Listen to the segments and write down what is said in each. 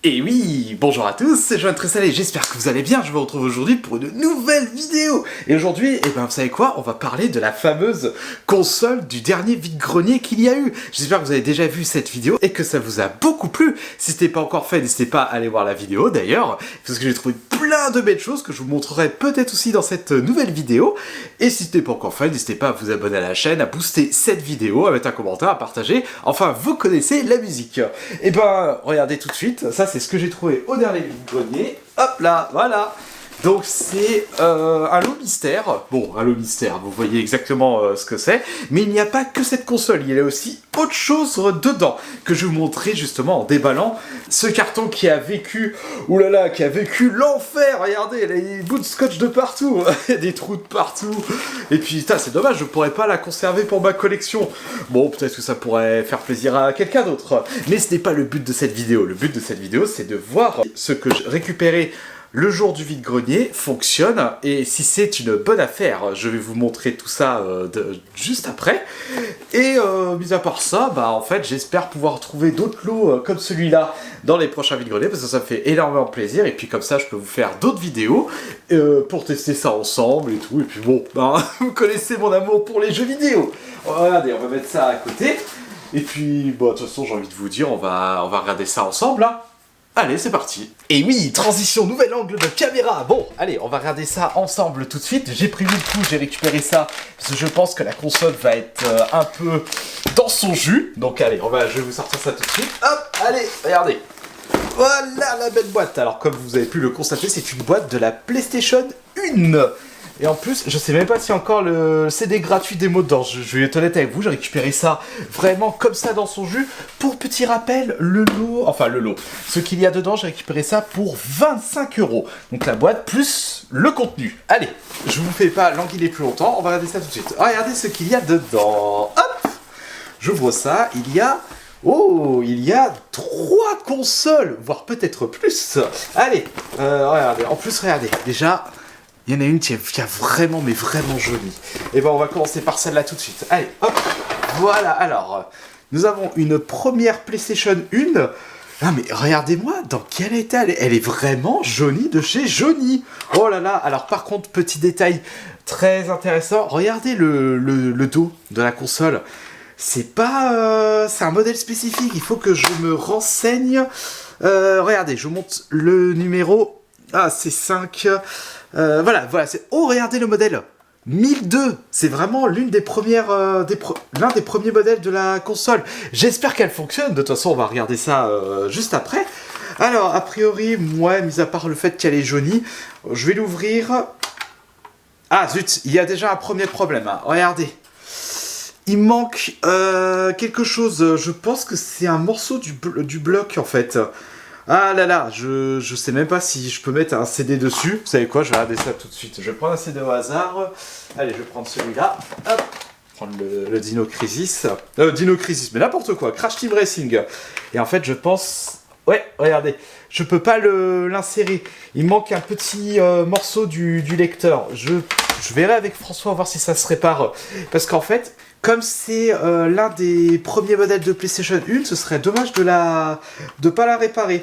Et oui, bonjour à tous, c'est Joanne Tressalé, j'espère que vous allez bien, je vous retrouve aujourd'hui pour une nouvelle vidéo. Et aujourd'hui, vous savez quoi, on va parler de la fameuse console du dernier vide-grenier qu'il y a eu. J'espère que vous avez déjà vu cette vidéo et que ça vous a beaucoup plu. Si ce n'est pas encore fait, n'hésitez pas à aller voir la vidéo d'ailleurs, parce que j'ai trouvé plein de belles choses que je vous montrerai peut-être aussi dans cette nouvelle vidéo. Et si ce n'est pas encore fait, n'hésitez pas à vous abonner à la chaîne, à booster cette vidéo, à mettre un commentaire, à partager. Enfin, vous connaissez la musique. Et regardez tout de suite, ça c'est ce que j'ai trouvé au dernier vide-grenier. Hop là, voilà. Donc c'est un lot mystère. Bon, un lot mystère, vous voyez exactement ce que c'est. Mais il n'y a pas que cette console, il y a aussi autre chose dedans que je vais vous montrer justement en déballant ce carton qui a vécu, oulala, qui a vécu l'enfer. Regardez, il y a des bouts de scotch de partout, il y a des trous de partout. Et puis, putain, c'est dommage, je pourrais pas la conserver pour ma collection. Bon, peut-être que ça pourrait faire plaisir à quelqu'un d'autre. Mais ce n'est pas le but de cette vidéo. Le but de cette vidéo, c'est de voir ce que j'ai récupéré le jour du vide-grenier fonctionne, et si c'est une bonne affaire, je vais vous montrer tout ça juste après. Et mis à part ça, en fait, j'espère pouvoir trouver d'autres lots comme celui-là dans les prochains vide-greniers, parce que ça me fait énormément plaisir, et puis comme ça, je peux vous faire d'autres vidéos pour tester ça ensemble et tout. Et puis bon, vous connaissez mon amour pour les jeux vidéo. Regardez, on va mettre ça à côté. Et puis, de toute façon, j'ai envie de vous dire, on va regarder ça ensemble, là. Allez, c'est parti. Et oui, transition, nouvel angle de caméra. Bon, allez, on va regarder ça ensemble tout de suite. J'ai prévu le coup, j'ai récupéré ça, parce que je pense que la console va être un peu dans son jus. Donc allez, je vais vous sortir ça tout de suite. Hop, allez, regardez. Voilà la belle boîte. Alors, comme vous avez pu le constater, c'est une boîte de la PlayStation 1. Et en plus, je sais même pas si encore le CD gratuit démo dedans. Je vais être honnête avec vous, j'ai récupéré ça vraiment comme ça dans son jus. Pour petit rappel, le lot, ce qu'il y a dedans, j'ai récupéré ça pour 25 €. Donc la boîte plus le contenu. Allez, je vous fais pas languiller plus longtemps, on va regarder ça tout de suite. Regardez ce qu'il y a dedans. Hop, j'ouvre ça, il y a 3 consoles, voire peut-être plus. Allez, regardez, en plus, regardez, déjà... Il y en a une qui est vraiment, mais vraiment jolie. Et on va commencer par celle-là tout de suite. Allez, hop, voilà, alors, nous avons une première PlayStation 1. Ah, mais regardez-moi, dans quel état elle est vraiment jolie de chez Johnny. Oh là là, alors par contre, petit détail très intéressant, regardez le dos de la console. C'est pas... c'est un modèle spécifique, il faut que je me renseigne. Regardez, je vous montre le numéro... Ah, c'est 5... voilà, c'est... Oh, regardez le modèle 1002. C'est vraiment l'une des premières... l'un des premiers modèles de la console. J'espère qu'elle fonctionne. De toute façon, on va regarder ça juste après. Alors, a priori, moi, mis à part le fait qu'elle est jaunie, je vais l'ouvrir. Ah, zut, il y a déjà un premier problème. Hein. Regardez. Il manque quelque chose. Je pense que c'est un morceau du bloc, en fait. Ah là là, je sais même pas si je peux mettre un CD dessus. Vous savez quoi, je vais regarder ça tout de suite. Je vais prendre un CD au hasard. Allez, je vais prendre celui-là. Hop, prendre le Dino Crisis. Dino Crisis, mais n'importe quoi. Crash Team Racing. Et en fait, je pense... Ouais, regardez. Je peux pas l'insérer. Il manque un petit morceau du lecteur. Je verrai avec François voir si ça se répare. Parce qu'en fait... Comme c'est l'un des premiers modèles de PlayStation 1, ce serait dommage de pas la réparer.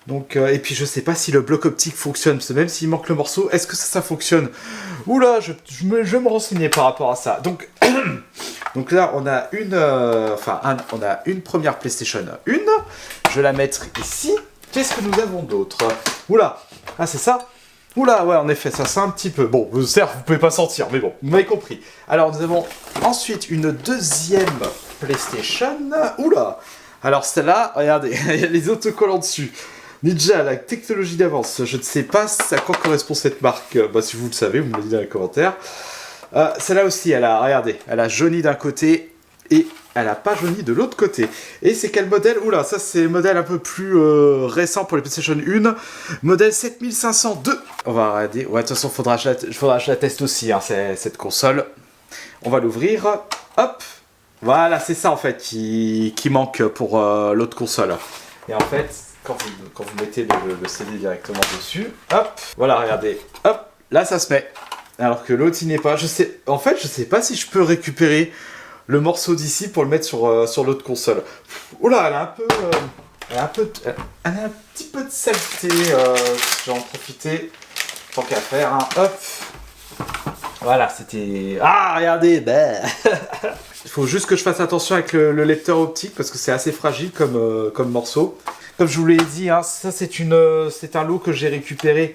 Donc, et puis je sais pas si le bloc optique fonctionne, parce que même s'il manque le morceau, est-ce que ça fonctionne? Oula, je vais me renseigner par rapport à ça. Donc, donc là, on a on a une première PlayStation 1. Je vais la mettre ici. Qu'est-ce que nous avons d'autre? Oula, ah c'est ça? Oula, ouais, en effet, ça sent un petit peu... Bon, certes, vous pouvez pas sentir, mais bon, vous m'avez compris. Alors, nous avons ensuite une deuxième PlayStation. Oula! Alors, celle-là, regardez, il y a les autocollants dessus. Ninja, la technologie d'avance. Je ne sais pas à quoi correspond cette marque. Si vous le savez, vous me le dites dans les commentaires. Celle-là aussi, regardez, elle a jauni d'un côté et... Elle n'a pas jauni de l'autre côté. Et c'est quel modèle? Oula, ça c'est un modèle un peu plus récent pour les PlayStation 1. Modèle 7502. On va regarder. Ouais, de toute façon, faudra que je la teste aussi, hein, cette console. On va l'ouvrir. Hop. Voilà, c'est ça en fait qui manque pour l'autre console. Et en fait, quand vous mettez le CD directement dessus, hop. Voilà, regardez. Hop. Là, ça se met. Alors que l'autre, il n'est pas. En fait, je sais pas si je peux récupérer... le morceau d'ici pour le mettre sur l'autre console. Oula, elle est elle a un petit peu de saleté. J'en profiter. Tant qu'à faire, hein. Hop. Voilà, c'était... Ah, regardez, Il faut juste que je fasse attention avec le lecteur optique parce que c'est assez fragile comme morceau. Comme je vous l'ai dit, hein, ça c'est un lot que j'ai récupéré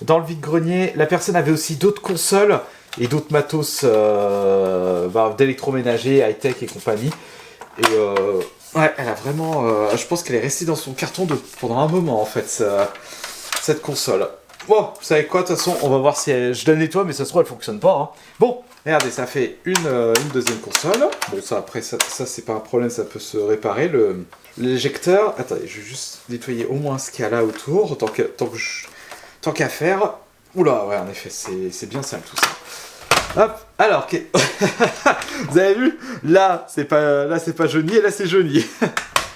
dans le vide-grenier. La personne avait aussi d'autres consoles et d'autres matos d'électroménager, high-tech et compagnie. Et ouais, elle a vraiment... je pense qu'elle est restée dans son carton pendant un moment en fait, cette console. Bon, vous savez quoi, de toute façon, on va voir si je la nettoie, mais ça se trouve, elle fonctionne pas. Hein. Bon, regardez, ça fait une deuxième console. Bon, ça, après, ça c'est pas un problème, ça peut se réparer. L'éjecteur, attendez, je vais juste nettoyer au moins ce qu'il y a là autour, tant qu'à faire. Oula, ouais, en effet, c'est bien sale tout ça. Hop, alors, vous avez vu, là, c'est pas Johnny, et là, c'est Johnny.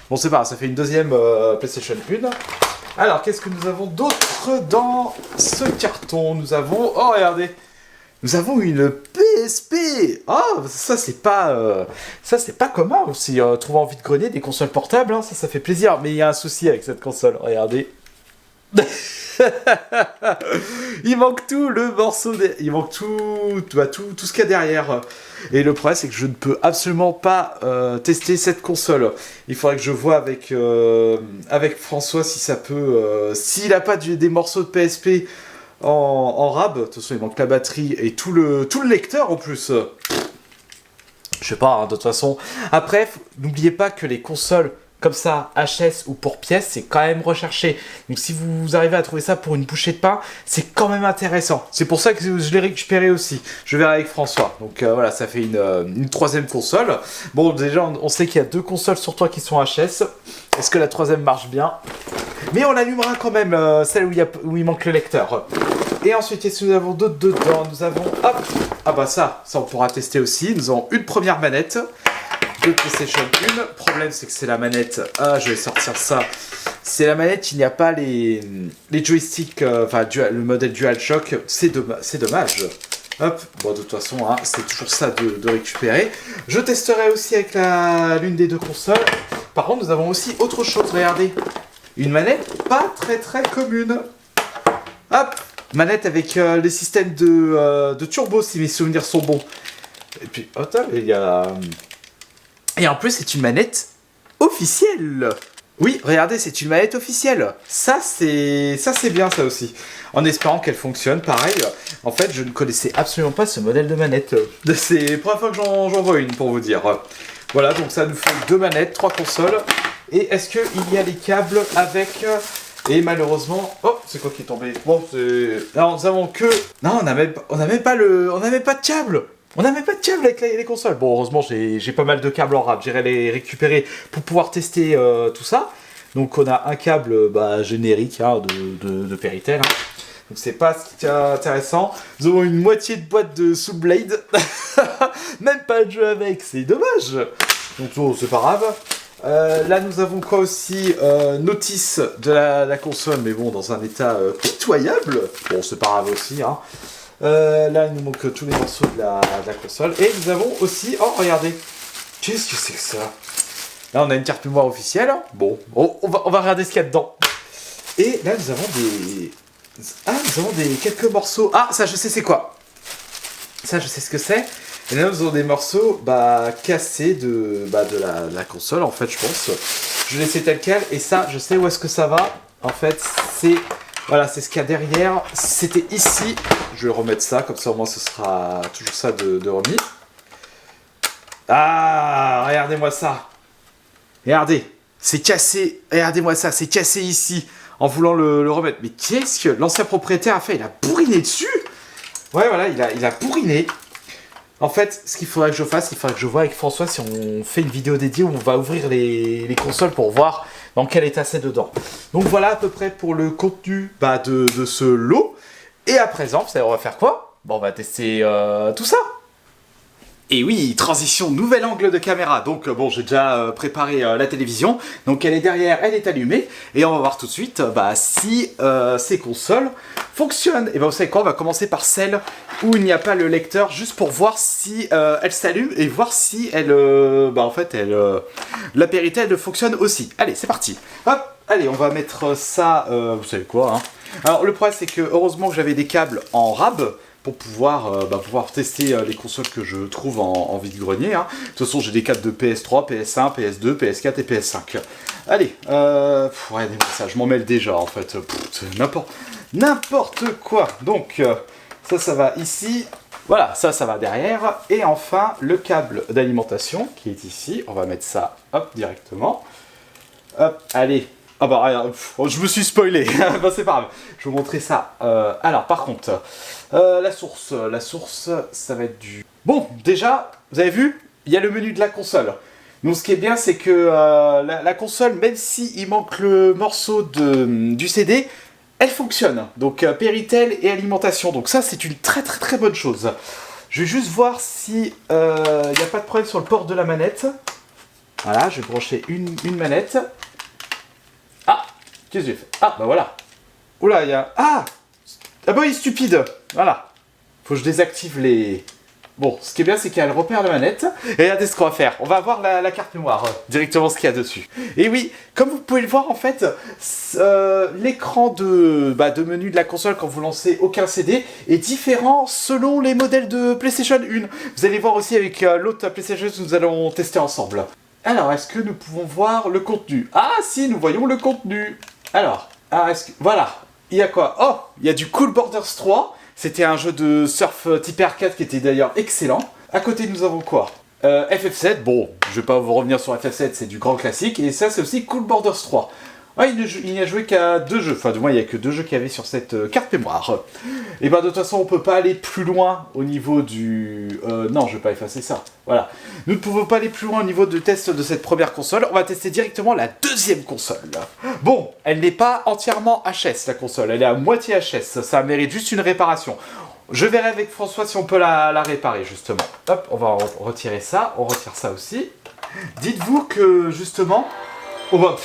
Bon, c'est pas grave, ça fait une deuxième PlayStation 1. Alors, qu'est-ce que nous avons d'autre dans ce carton? Nous avons... Oh, regardez! Nous avons une PSP! Oh, ça, c'est pas commun aussi. Trouver en vide-grenier des consoles portables, hein, ça fait plaisir. Mais il y a un souci avec cette console. Regardez. Il manque tout le morceau, il manque tout ce qu'il y a derrière. Et le problème c'est que je ne peux absolument pas tester cette console. Il faudrait que je vois avec François si ça peut, s'il n'a pas des morceaux de PSP en RAB. De toute façon il manque la batterie et tout le lecteur en plus. Je sais pas, hein, de toute façon. Après, n'oubliez pas que les consoles comme ça, HS ou pour pièce, c'est quand même recherché. Donc si vous arrivez à trouver ça pour une bouchée de pain, c'est quand même intéressant. C'est pour ça que je l'ai récupéré aussi. Je verrai avec François. Donc voilà, ça fait une troisième console. Bon, déjà, on sait qu'il y a 2 consoles sur toi qui sont HS. Est-ce que la troisième marche bien? Mais on allumera quand même celle où il manque le lecteur. Et ensuite, qu'est-ce que nous avons d'autre dedans? Nous avons... Hop. Ah bah ça on pourra tester aussi. Nous avons une première manette de PlayStation 1. Le problème, c'est que c'est la manette... Ah, je vais sortir ça. C'est la manette, il n'y a pas les joysticks, le modèle DualShock. C'est dommage. Hop, bon, de toute façon, hein, c'est toujours ça de récupérer. Je testerai aussi avec l'une des 2 consoles. Par contre, nous avons aussi autre chose, regardez. Une manette pas très commune. Hop, manette avec les systèmes de turbo, si mes souvenirs sont bons. Et puis, hop, il y a... Et en plus, c'est une manette officielle. Oui, regardez, c'est une manette officielle. Ça, c'est bien, ça aussi. En espérant qu'elle fonctionne, pareil. En fait, je ne connaissais absolument pas ce modèle de manette. C'est la première fois que j'en vois une, pour vous dire. Voilà, donc ça nous fait 2 manettes, 3 consoles. Et est-ce qu'il y a les câbles avec... Et malheureusement... Oh, c'est quoi qui est tombé? Bon, c'est... Non, nous avons que... Non, on n'a même pas de câble. On n'a même pas de câble avec les consoles. Bon, heureusement, j'ai pas mal de câbles en rab. J'irai les récupérer pour pouvoir tester tout ça. Donc, on a un câble générique hein, de Péritel. Hein. Donc, c'est pas ce qui est intéressant. Nous avons une moitié de boîte de Soulblade. Même pas de jeu avec, c'est dommage. Donc, oh, c'est pas grave. Là, nous avons quoi aussi? Notice de la console, mais bon, dans un état pitoyable. Bon, c'est pas grave aussi, hein. Là, il nous manque tous les morceaux de la console. Et nous avons aussi... Oh, regardez. Qu'est-ce que c'est que ça? Là, on a une carte mémoire officielle. Bon, on va regarder ce qu'il y a dedans. Et là, nous avons des... Ah, nous avons quelques morceaux. Ah, ça, je sais c'est quoi. Ça, je sais ce que c'est. Et là, nous avons des morceaux cassés de la console, en fait, je pense. Je vais laisser tel quel. Et ça, je sais où est-ce que ça va. En fait, c'est... Voilà, c'est ce qu'il y a derrière. C'était ici. Je vais remettre ça, comme ça au moins ce sera toujours ça de remis. Ah, regardez-moi ça. Regardez, c'est cassé. Regardez-moi ça, c'est cassé ici. En voulant le remettre. Mais qu'est-ce que l'ancien propriétaire a fait? Il a bourriné dessus. Ouais, voilà, il a bourriné. En fait, ce qu'il faudrait que je fasse, il faudrait que je vois avec François si on fait une vidéo dédiée où on va ouvrir les consoles pour voir dans quel état c'est dedans. Donc voilà à peu près pour le contenu de ce lot. Et à présent, vous savez, on va faire quoi? Bon, on va tester tout ça. Et oui, transition, nouvel angle de caméra. Donc bon, j'ai déjà préparé la télévision. Donc elle est derrière, elle est allumée. Et on va voir tout de suite si ces consoles fonctionnent. Et vous savez quoi, on va commencer par celle où il n'y a pas le lecteur, juste pour voir si elle s'allume et voir si elle, la Péritel fonctionne aussi. Allez, c'est parti. Hop, allez, on va mettre ça, vous savez quoi, hein. Alors le problème c'est que heureusement que j'avais des câbles en rab, pour pouvoir tester les consoles que je trouve en vide-grenier. Hein. De toute façon, j'ai des câbles de PS3, PS1, PS2, PS4 et PS5. Allez, regardez-moi ça, je m'en mêle déjà, en fait. N'importe quoi. Donc, ça va ici. Voilà, ça va derrière. Et enfin, le câble d'alimentation qui est ici. On va mettre ça, hop, directement. Hop, allez. Ah bah, je me suis spoilé. Bah, c'est pas grave. Je vais vous montrer ça. Alors, par contre, la source, ça va être du... Bon, déjà, vous avez vu, il y a le menu de la console. Donc, ce qui est bien, c'est que la console, même s'il manque le morceau du CD, elle fonctionne. Donc, Péritel et alimentation. Donc, ça, c'est une très très très bonne chose. Je vais juste voir si il n'y a pas de problème sur le port de la manette. Voilà, je vais brancher une manette. Ah, qu'est-ce que j'ai fait? Ah, bah voilà. Oula, il y a... Ah bah oui, stupide. Voilà. Faut que je désactive les... Bon, ce qui est bien, c'est qu'elle repère la manette. Et regardez ce qu'on va faire. On va voir la carte mémoire, directement ce qu'il y a dessus. Et oui, comme vous pouvez le voir, en fait, l'écran de menu de la console, quand vous lancez aucun CD, est différent selon les modèles de PlayStation 1. Vous allez voir aussi avec l'autre PlayStation que nous allons tester ensemble. Alors, est-ce que nous pouvons voir le contenu? Ah, si, nous voyons le contenu. Alors, est-ce que... Voilà. Il y a quoi? Oh, il y a du Cool Borders 3. C'était un jeu de surf type arcade qui était d'ailleurs excellent. À côté, nous avons quoi? FF7. Bon, je vais pas vous revenir sur FF7, c'est du grand classique. Et ça, c'est aussi Cool Borders 3. Ah, il n'y a joué qu'à 2 jeux. Enfin, du moins, il n'y a que 2 jeux qu'il y avait sur cette carte mémoire. Et de toute façon, on peut pas aller plus loin au niveau du... non, je vais pas effacer ça. Voilà. Nous ne pouvons pas aller plus loin au niveau de test de cette première console. On va tester directement la deuxième console. Bon, elle n'est pas entièrement HS, la console. Elle est à moitié HS. Ça mérite juste une réparation. Je verrai avec François si on peut la réparer, justement. Hop, on va retirer ça. On retire ça aussi. Dites-vous que, justement... On va...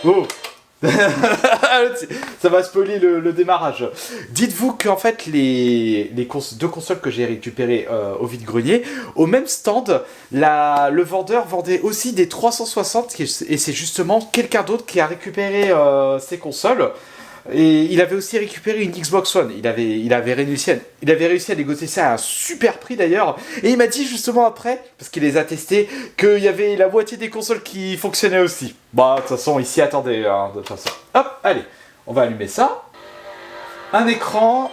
Oh. Ça va spoiler le démarrage. Dites-vous qu'en fait les deux consoles que j'ai récupérées au vide-grenier, au même stand, le vendeur vendait aussi des 360 et c'est justement quelqu'un d'autre qui a récupéré ces consoles. Et il avait aussi récupéré une Xbox One. Il avait réussi à négocier ça à un super prix d'ailleurs. Et il m'a dit justement après, parce qu'il les a testés, qu'il y avait la moitié des consoles qui fonctionnaient aussi. Bah, de toute façon, il s'y attendait, hein, de toute façon. Hop, allez, on va allumer ça. Un écran,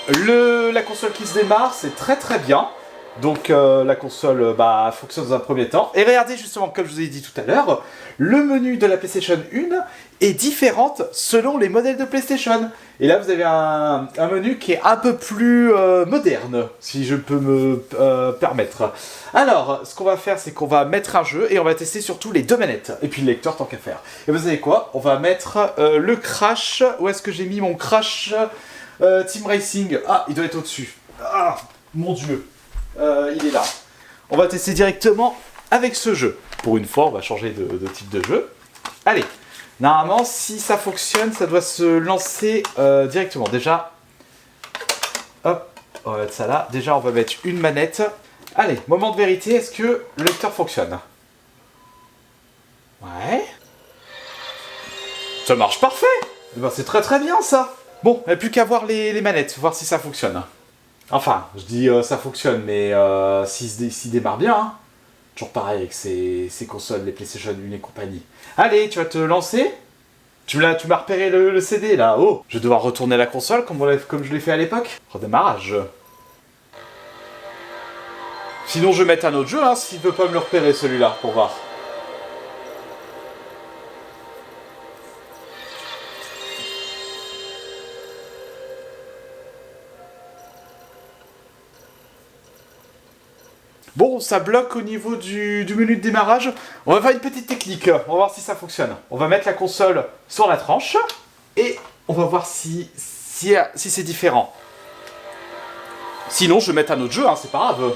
la console qui se démarre, c'est très très bien. Donc la console fonctionne dans un premier temps. Et regardez justement, comme je vous ai dit tout à l'heure, le menu de la PlayStation 1 est différent selon les modèles de PlayStation. Et là vous avez un menu qui est un peu plus moderne, si je peux me permettre. Alors, ce qu'on va faire, c'est qu'on va mettre un jeu et on va tester surtout les deux manettes. Et puis le lecteur tant qu'à faire. Et vous savez quoi? On va mettre le Crash. Où est-ce que j'ai mis mon Crash Team Racing? Ah, il doit être au-dessus. Ah, mon Dieu. Il est là. On va tester directement avec ce jeu. Pour une fois, on va changer de type de jeu. Allez. Normalement, si ça fonctionne, ça doit se lancer directement. Déjà, hop, on va mettre ça là. Déjà, on va mettre une manette. Allez, moment de vérité, est-ce que le lecteur fonctionne? Ouais. Ça marche parfait. Ben, c'est très très bien ça. Bon, il n'y a plus qu'à voir les manettes, voir si ça fonctionne. Enfin, je dis ça fonctionne, mais s'il démarre bien, hein. Toujours pareil avec ces consoles, les PlayStation 1 et compagnie. Allez, tu vas te lancer? Tu m'as repéré le CD là, oh! Je vais devoir retourner la console comme je l'ai fait à l'époque. Redémarrage. Sinon je vais mettre un autre jeu, hein, s'il veut pas me le repérer celui-là, pour voir. Bon, ça bloque au niveau du menu de démarrage. On va faire une petite technique. On va voir si ça fonctionne. On va mettre la console sur la tranche. Et on va voir si c'est différent. Sinon, je vais mettre un autre jeu, hein, c'est pas grave.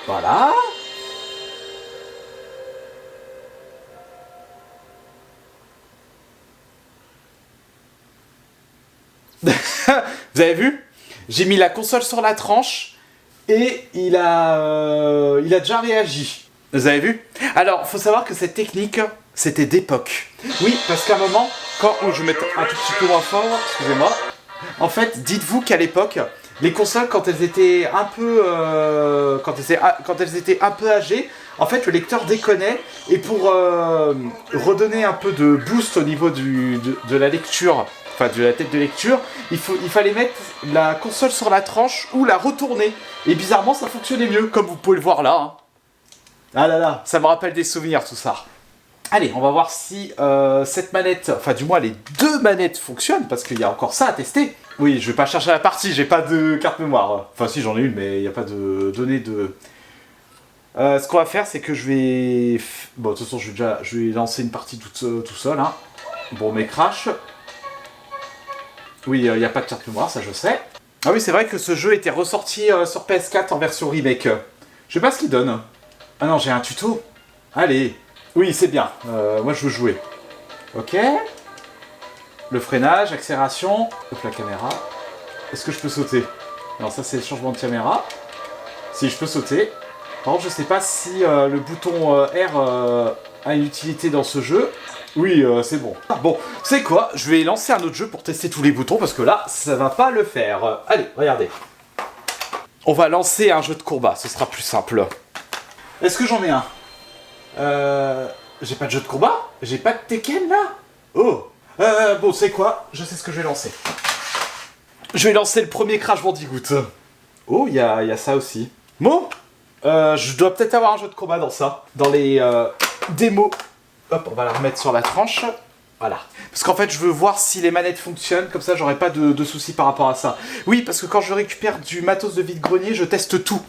Voilà. Vous avez vu? J'ai mis la console sur la tranche et il a déjà réagi. Vous avez vu? Alors, faut savoir que cette technique, c'était d'époque. Oui, parce qu'à un moment, quand... Oh, je vais mettre un tout petit peu moins fort, excusez-moi. En fait, dites-vous qu'à l'époque, les consoles, quand elles étaient un peu... quand elles étaient un peu âgées, en fait, le lecteur déconnait. Et pour redonner un peu de boost au niveau de la lecture, enfin de la tête de lecture, il fallait mettre la console sur la tranche ou la retourner. Et bizarrement, ça fonctionnait mieux, comme vous pouvez le voir là. Hein. Ah là là, ça me rappelle des souvenirs tout ça. Allez, on va voir si cette manette, enfin du moins les deux manettes fonctionnent, parce qu'il y a encore ça à tester. Oui, je vais pas chercher la partie, j'ai pas de carte mémoire. Enfin si, j'en ai une, mais il n'y a pas de données de... ce qu'on va faire, c'est que je vais... Bon, de toute façon, je vais lancer une partie tout seul. Hein. Bon, mais crash. Oui, il n'y a pas de carte mémoire, ça je sais. Ah oui, c'est vrai que ce jeu était ressorti sur PS4 en version remake. Je sais pas ce qu'il donne. Ah non, j'ai un tuto. Allez. Oui, c'est bien. Moi, je veux jouer. Ok. Le freinage, accélération. Hop, la caméra. Est-ce que je peux sauter? Non, ça, c'est le changement de caméra. Si, je peux sauter. Par contre, je sais pas si le bouton R a une utilité dans ce jeu. Oui, c'est bon. Bon, c'est quoi? Je vais lancer un autre jeu pour tester tous les boutons, parce que là, ça va pas le faire. Allez, regardez. On va lancer un jeu de combat, ce sera plus simple. Est-ce que j'en ai un? J'ai pas de jeu de combat? J'ai pas de Tekken, là? Oh! Bon, c'est quoi? Je sais ce que je vais lancer. Je vais lancer le premier Crash Bandicoot. Oh, il y a ça aussi. Bon, je dois peut-être avoir un jeu de combat dans ça. Dans les démos. Hop, on va la remettre sur la tranche. Voilà. Parce qu'en fait, je veux voir si les manettes fonctionnent. Comme ça, j'aurai pas de soucis par rapport à ça. Oui, parce que quand je récupère du matos de vide-grenier, je teste tout.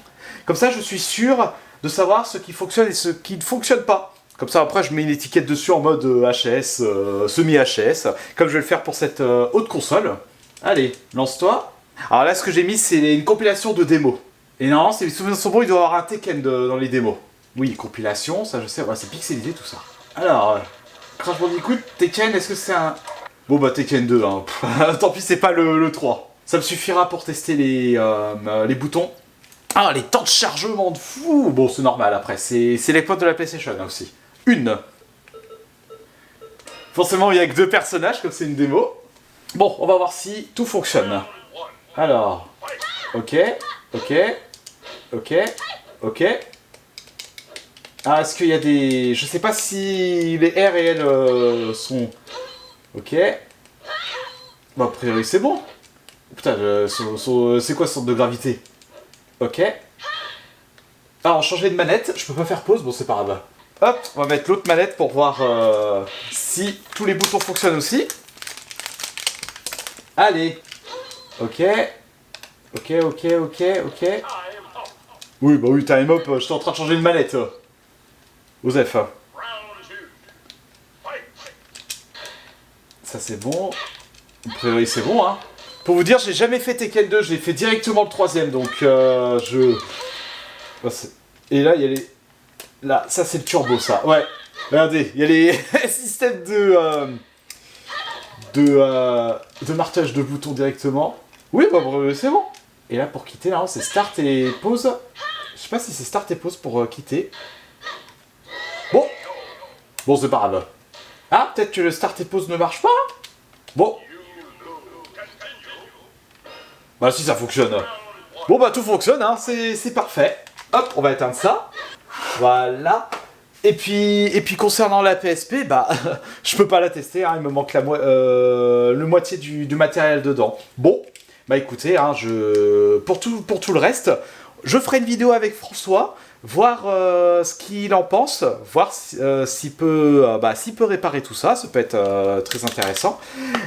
Comme ça, je suis sûr de savoir ce qui fonctionne et ce qui ne fonctionne pas. Comme ça, après, je mets une étiquette dessus en mode HS, semi-HS. Comme je vais le faire pour cette haute console. Allez, lance-toi. Alors là, ce que j'ai mis, c'est une compilation de démos. Et non, si les souvenirs sont bons, il doit y avoir un Tekken dans les démos. Oui, compilation, ça je sais. Ouais, c'est pixelisé tout ça. Alors, Crash Bandicoot, Tekken, est-ce que c'est un... Bon bah Tekken 2, hein. Tant pis, c'est pas le 3. Ça me suffira pour tester les boutons. Ah, les temps de chargement de fou. Bon, c'est normal après, c'est l'époque de la PlayStation hein, aussi. Une. Forcément, il n'y a que deux personnages, comme c'est une démo. Bon, on va voir si tout fonctionne. Alors, ok. Ah, est-ce qu'il y a des... Je sais pas si les R et L sont... Ok. Bah, a priori, c'est bon. Putain, c'est quoi ce centre de gravité? Ok. Alors, changer de manette. Je peux pas faire pause, bon, c'est pas grave. Hop, on va mettre l'autre manette pour voir si tous les boutons fonctionnent aussi. Allez. Ok. Oui, bah oui, time up, j'étais en train de changer de manette. Osef. Ça c'est bon. A priori c'est bon, hein. Pour vous dire, j'ai jamais fait Tekken 2, j'ai fait directement le troisième, donc je... Et là, il y a les... Là, ça c'est le turbo, ça. Ouais. Regardez, il y a les systèmes de marquage de boutons directement. Oui, bah c'est bon. Et là, pour quitter, là, c'est start et pause. Je sais pas si c'est start et pause pour quitter. Bon. Bon, c'est pas grave. Ah, peut-être que le start et pause ne marche pas. Bon. Bah si, ça fonctionne. Bon, bah tout fonctionne, hein. C'est parfait. Hop, on va éteindre ça. Voilà. Et puis concernant la PSP, bah, je peux pas la tester, hein, il me manque le moitié du matériel dedans. Bon, bah écoutez, hein, pour tout le reste, je ferai une vidéo avec François, voir ce qu'il en pense, voir s'il peut réparer tout ça, ça peut être très intéressant.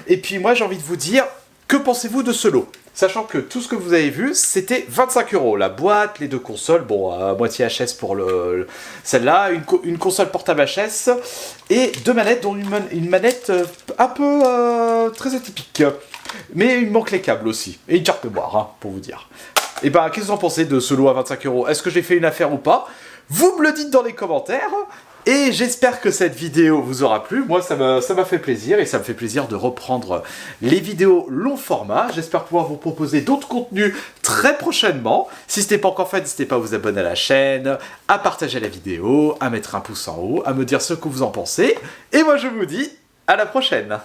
Et puis moi j'ai envie de vous dire, que pensez-vous de ce lot? Sachant que tout ce que vous avez vu, c'était 25 €. La boîte, les deux consoles, bon, moitié HS pour celle-là, une console portable HS, et deux manettes, dont une manette un peu très atypique. Mais il manque les câbles aussi, et une carte mémoire, hein, pour vous dire. Et ben, qu'est-ce que vous en pensez de ce lot à 25 €? Est-ce que j'ai fait une affaire ou pas? Vous me le dites dans les commentaires. Et j'espère que cette vidéo vous aura plu. Moi, ça m'a fait plaisir et ça me fait plaisir de reprendre les vidéos long format. J'espère pouvoir vous proposer d'autres contenus très prochainement. Si ce n'est pas encore fait, n'hésitez pas à vous abonner à la chaîne, à partager la vidéo, à mettre un pouce en haut, à me dire ce que vous en pensez. Et moi, je vous dis à la prochaine.